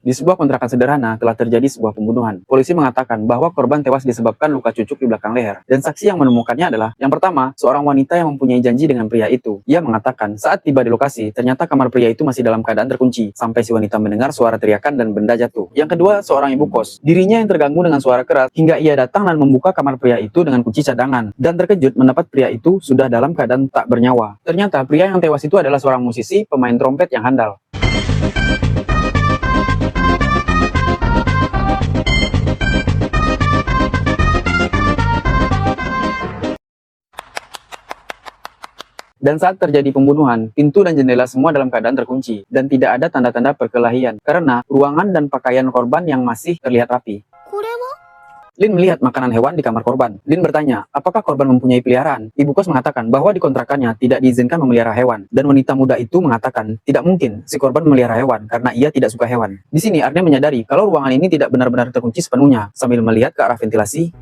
Di sebuah kontrakan sederhana telah terjadi sebuah pembunuhan. Polisi mengatakan bahwa korban tewas disebabkan luka cucuk di belakang leher. Dan saksi yang menemukannya adalah, yang pertama, seorang wanita yang mempunyai janji dengan pria itu. Ia mengatakan saat tiba di lokasi, ternyata kamar pria itu masih dalam keadaan terkunci, sampai si wanita mendengar suara teriakan dan benda jatuh. Yang kedua, seorang ibu kos. Dirinya yang terganggu dengan suara keras, hingga ia datang dan membuka kamar pria itu dengan kunci cadangan. Dan terkejut mendapat pria itu sudah dalam keadaan tak bernyawa. Ternyata pria yang tewas itu adalah seorang musisi, pemain trompet yang handal. Dan saat terjadi pembunuhan, pintu dan jendela semua dalam keadaan terkunci, dan tidak ada tanda-tanda perkelahian, karena ruangan dan pakaian korban yang masih terlihat rapi. Lin melihat makanan hewan di kamar korban. Lin bertanya, apakah korban mempunyai peliharaan? Ibu kos mengatakan bahwa di kontrakannya tidak diizinkan memelihara hewan. Dan wanita muda itu mengatakan, tidak mungkin si korban memelihara hewan karena ia tidak suka hewan. Di sini Arne menyadari kalau ruangan ini tidak benar-benar terkunci sepenuhnya, sambil melihat ke arah ventilasi.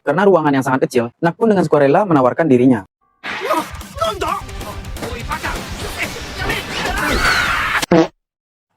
Karena ruangan yang sangat kecil, Nak pun dengan sukarela menawarkan dirinya.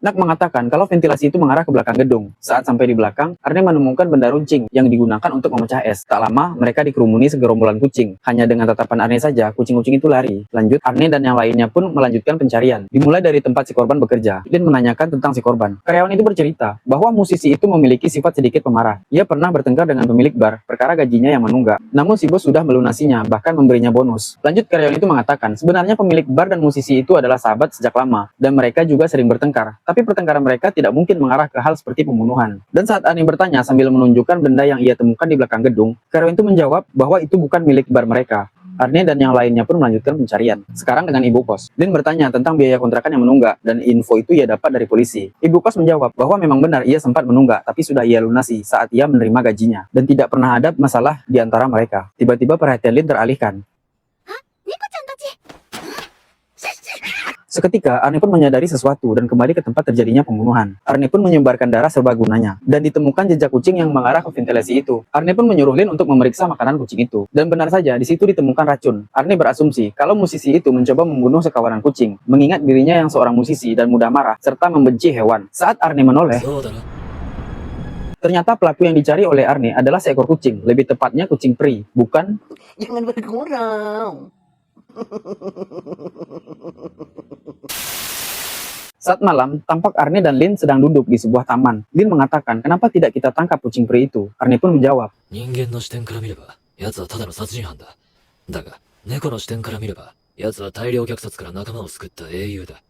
Nak mengatakan kalau ventilasi itu mengarah ke belakang gedung. Saat sampai di belakang, Arne menemukan benda runcing yang digunakan untuk memecah es. Tak lama, mereka dikerumuni segerombolan kucing. Hanya dengan tatapan Arne saja, kucing-kucing itu lari. Lanjut, Arne dan yang lainnya pun melanjutkan pencarian. Dimulai dari tempat si korban bekerja. Dan menanyakan tentang si korban. Karyawan itu bercerita bahwa musisi itu memiliki sifat sedikit pemarah. Ia pernah bertengkar dengan pemilik bar perkara gajinya yang menunggak. Namun si bos sudah melunasinya, bahkan memberinya bonus. Lanjut, karyawan itu mengatakan sebenarnya pemilik bar dan musisi itu adalah sahabat sejak lama. Dan mereka juga sering bertengkar. Tapi pertengkaran mereka tidak mungkin mengarah ke hal seperti pembunuhan. Dan saat Arne bertanya sambil menunjukkan benda yang ia temukan di belakang gedung, karyawan itu menjawab bahwa itu bukan milik bar mereka. Arne dan yang lainnya pun melanjutkan pencarian. Sekarang dengan ibu kos. Lin bertanya tentang biaya kontrakan yang menunggak, dan info itu ia dapat dari polisi. Ibu kos menjawab bahwa memang benar ia sempat menunggak, tapi sudah ia lunasi saat ia menerima gajinya. Dan tidak pernah ada masalah di antara mereka. Tiba-tiba perhatian Lin teralihkan. Seketika, Arne pun menyadari sesuatu dan kembali ke tempat terjadinya pembunuhan. Arne pun menyebarkan darah serbaguna dan ditemukan jejak kucing yang mengarah ke ventilasi itu. Arne pun menyuruh Lin untuk memeriksa makanan kucing itu. Dan benar saja, di situ ditemukan racun. Arne berasumsi kalau musisi itu mencoba membunuh sekawanan kucing, mengingat dirinya yang seorang musisi dan mudah marah, serta membenci hewan. Saat Arne menoleh, ternyata pelaku yang dicari oleh Arne adalah seekor kucing, lebih tepatnya kucing peri, bukan? Jangan bergurau. Saat malam, tampak Arne dan Lin sedang duduk di sebuah taman. Lin mengatakan, kenapa tidak kita tangkap kucing peri itu? Arne pun menjawab, 人間の視点から見れば、奴はただの殺人犯だ。だが、猫の視点から見れば、奴は大量虐殺から仲間を救った英雄だ。